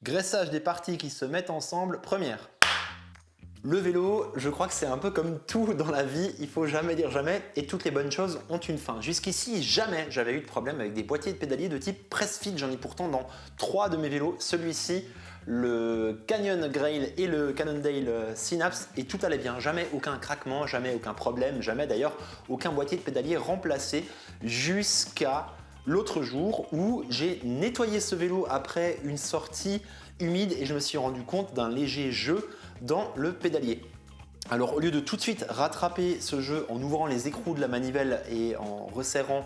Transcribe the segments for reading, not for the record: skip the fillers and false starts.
Graissage des parties qui se mettent ensemble, première. Le vélo, je crois que c'est un peu comme tout dans la vie, il faut jamais dire jamais et toutes les bonnes choses ont une fin. Jusqu'ici, jamais j'avais eu de problème avec des boîtiers de pédalier de type press-fit. J'en ai pourtant dans 3 de mes vélos. Celui-ci, le Canyon Grail et le Cannondale Synapse, et tout allait bien. Jamais aucun craquement, jamais aucun problème, jamais d'ailleurs aucun boîtier de pédalier remplacé jusqu'à l'autre jour où j'ai nettoyé ce vélo après une sortie humide et je me suis rendu compte d'un léger jeu dans le pédalier. Alors au lieu de tout de suite rattraper ce jeu en ouvrant les écrous de la manivelle et en resserrant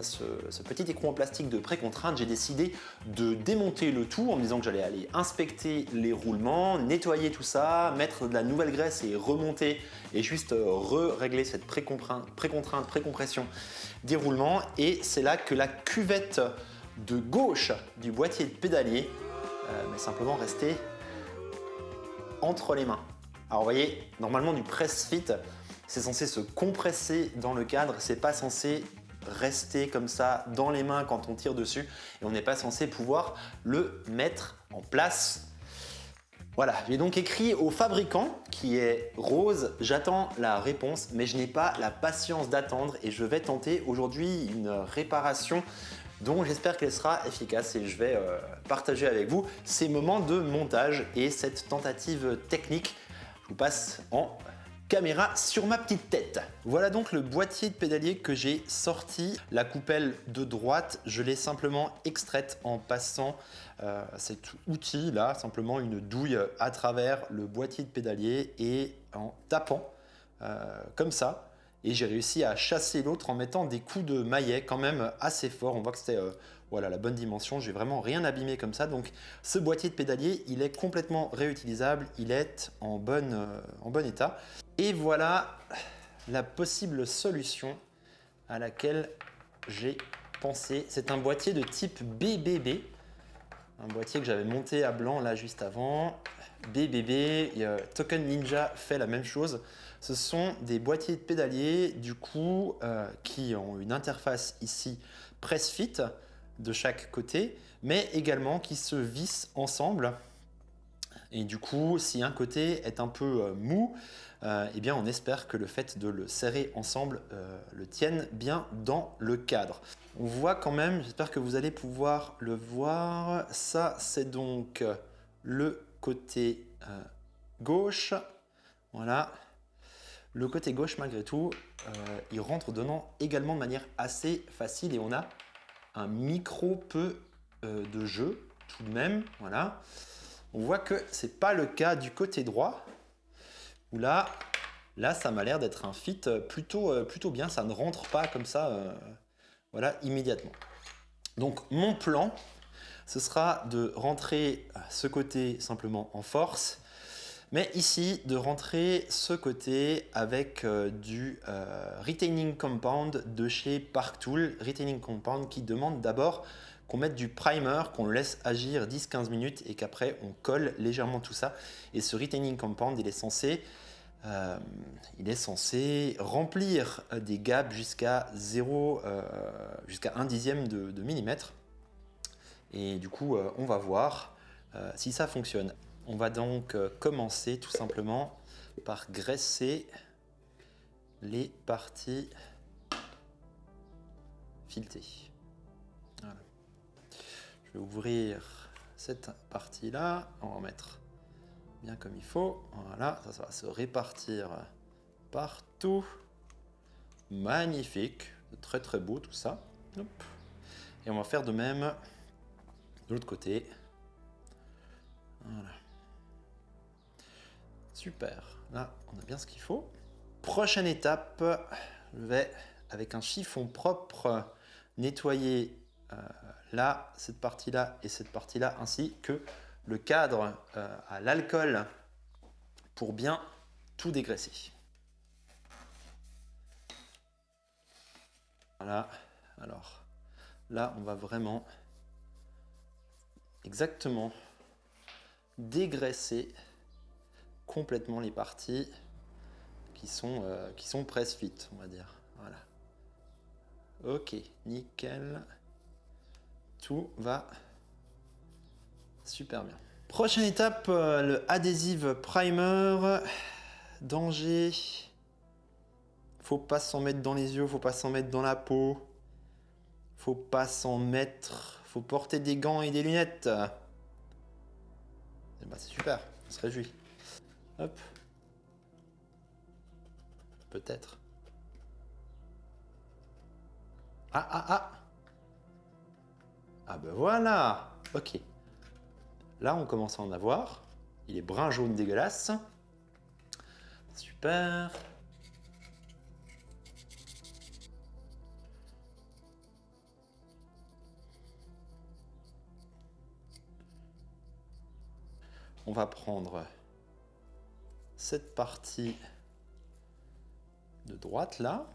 ce petit écrou en plastique de précontrainte, j'ai décidé de démonter le tout en me disant que j'allais aller inspecter les roulements, nettoyer tout ça, mettre de la nouvelle graisse et remonter et juste régler cette précompression des roulements. Et c'est là que la cuvette de gauche du boîtier de pédalier m'est simplement restée entre les mains. Alors vous voyez, normalement du press fit, c'est censé se compresser dans le cadre, c'est pas censé rester comme ça dans les mains quand on tire dessus et on n'est pas censé pouvoir le mettre en place. Voilà, j'ai donc écrit au fabricant qui est Rose, j'attends la réponse mais je n'ai pas la patience d'attendre et je vais tenter aujourd'hui une réparation dont j'espère qu'elle sera efficace et je vais partager avec vous ces moments de montage et cette tentative technique. Je vous passe en caméra sur ma petite tête. Voilà donc le boîtier de pédalier que j'ai sorti. La coupelle de droite, je l'ai simplement extraite en passant cet outil là, simplement une douille à travers le boîtier de pédalier et en tapant comme ça. Et j'ai réussi à chasser l'autre en mettant des coups de maillet quand même assez forts. On voit que c'était voilà, la bonne dimension. J'ai vraiment rien abîmé comme ça. Donc ce boîtier de pédalier, il est complètement réutilisable. Il est en bon état. Et voilà la possible solution à laquelle j'ai pensé. C'est un boîtier de type BBB. Un boîtier que j'avais monté à blanc là juste avant. BBB, Token Ninja fait la même chose. Ce sont des boîtiers de pédalier du coup qui ont une interface ici press fit de chaque côté, mais également qui se vissent ensemble. Et du coup, si un côté est un peu mou, eh bien on espère que le fait de le serrer ensemble le tienne bien dans le cadre. On voit quand même, j'espère que vous allez pouvoir le voir, ça c'est donc le côté gauche, voilà. Le côté gauche, malgré tout, il rentre dedans également de manière assez facile et on a un micro peu de jeu tout de même. Voilà. On voit que ce n'est pas le cas du côté droit où là ça m'a l'air d'être un fit plutôt bien. Ça ne rentre pas comme ça voilà, immédiatement. Donc mon plan, ce sera de rentrer ce côté simplement en force. Mais ici, de rentrer ce côté avec du Retaining Compound de chez Parktool. Retaining Compound qui demande d'abord qu'on mette du primer, qu'on le laisse agir 10-15 minutes et qu'après on colle légèrement tout ça. Et ce Retaining Compound, il est censé remplir des gaps jusqu'à 1 dixième de millimètre. Et du coup, on va voir si ça fonctionne. On va donc commencer tout simplement par graisser les parties filetées. Voilà. Je vais ouvrir cette partie-là, on va en mettre bien comme il faut. Voilà, ça va se répartir partout. Magnifique, très très beau tout ça. Hop. Et on va faire de même de l'autre côté. Voilà. Super, là on a bien ce qu'il faut. Prochaine étape, je vais avec un chiffon propre nettoyer là, cette partie-là et cette partie-là, ainsi que le cadre à l'alcool pour bien tout dégraisser. Voilà, alors là on va vraiment exactement dégraisser complètement les parties qui sont press fit, on va dire. Voilà. Ok, nickel. Tout va super bien. Prochaine étape, le adhésive primer. Danger. Faut pas s'en mettre dans les yeux, faut pas s'en mettre dans la peau. Faut pas s'en mettre. Faut porter des gants et des lunettes. Eh ben, c'est super, on se réjouit. Hop. Peut-être. Ah ben voilà. Ok. Là, on commence à en avoir. Il est brun jaune dégueulasse. Super. On va prendre cette partie de droite là.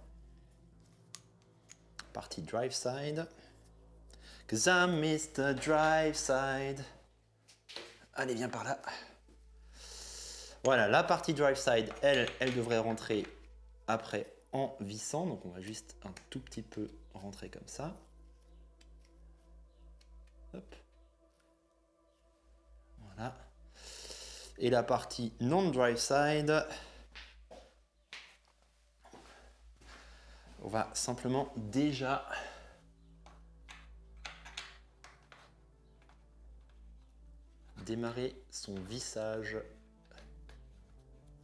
Partie drive side. 'Cause I miss the drive side. Allez, viens par là. Voilà, la partie drive side, elle devrait rentrer après en vissant. Donc on va juste un tout petit peu rentrer comme ça. Hop. Voilà. Et la partie non-drive side, on va simplement déjà démarrer son vissage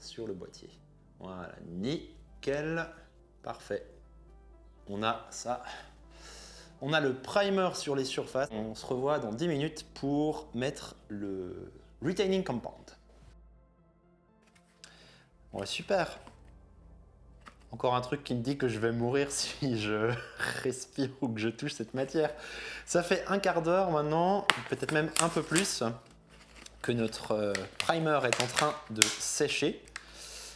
sur le boîtier. Voilà, nickel, parfait. On a ça. On a le primer sur les surfaces. On se revoit dans 10 minutes pour mettre le retaining compound. Ouais, super. Encore un truc qui me dit que je vais mourir si je respire ou que je touche cette matière. Ça fait un quart d'heure maintenant, peut-être même un peu plus, que notre primer est en train de sécher.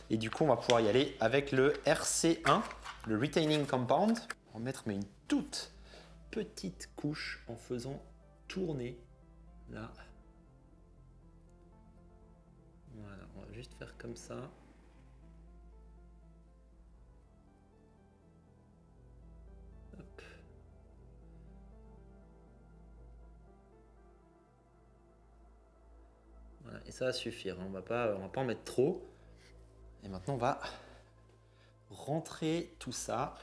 Et du coup, on va pouvoir y aller avec le RC1, le retaining compound. On va mettre mais une toute petite couche en faisant tourner là. Voilà, on va juste faire comme ça. Hop. Voilà, et ça va suffire, on va pas en mettre trop. Et maintenant, on va rentrer tout ça.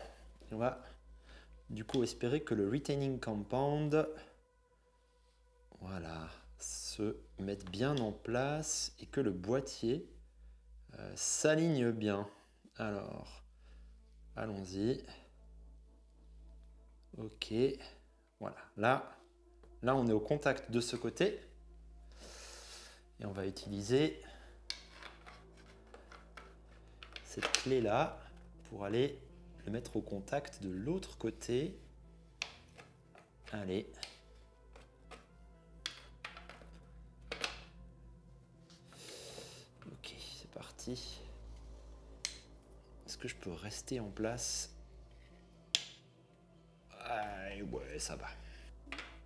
Et on va du coup espérer que le retaining compound, voilà, se mette bien en place et que le boîtier s'aligne bien. Alors, allons-y. Ok, voilà. Là, on est au contact de ce côté. Et on va utiliser cette clé-là pour aller le mettre au contact de l'autre côté. Allez. Ok, c'est parti. Est-ce que je peux rester en place? Ouais, ça va.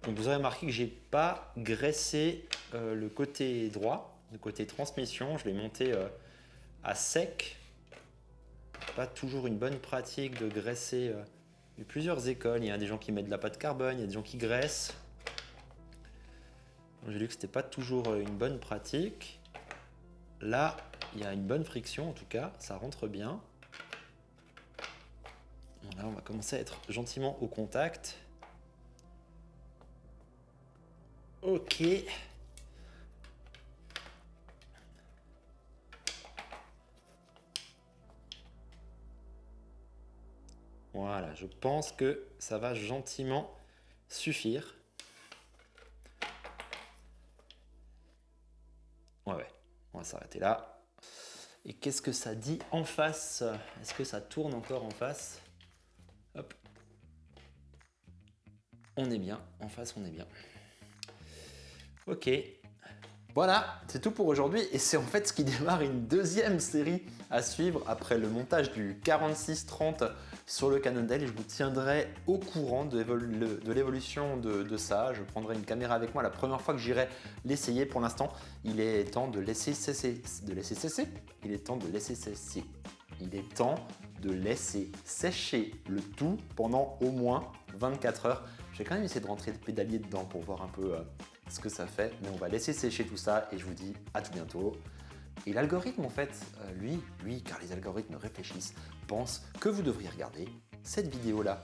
Donc vous aurez remarqué que j'ai pas graissé le côté droit, le côté transmission. Je l'ai monté à sec. Pas toujours une bonne pratique de graisser. Il y a plusieurs écoles. Il y a des gens qui mettent de la pâte carbone, il y a des gens qui graissent. J'ai lu que c'était pas toujours une bonne pratique. Là, il y a une bonne friction en tout cas, ça rentre bien. Voilà, on va commencer à être gentiment au contact. Ok. Voilà, je pense que ça va gentiment suffire. Ouais, on va s'arrêter là. Et qu'est-ce que ça dit en face? Est-ce que ça tourne encore en face? Hop. On est bien, en face on est bien. Ok. Voilà, c'est tout pour aujourd'hui et c'est en fait ce qui démarre une deuxième série à suivre après le montage du 4630 sur le Cannondale et je vous tiendrai au courant de l'évolution de ça. Je prendrai une caméra avec moi la première fois que j'irai l'essayer. Pour l'instant, il est temps de laisser cesser. Il est temps de laisser cesser. Il est temps de laisser sécher le tout pendant au moins 24 heures. Je vais quand même essayer de rentrer le pédalier dedans pour voir un peu ce que ça fait, mais on va laisser sécher tout ça et je vous dis à tout bientôt. Et l'algorithme en fait, lui, car les algorithmes réfléchissent, pense que vous devriez regarder cette vidéo-là.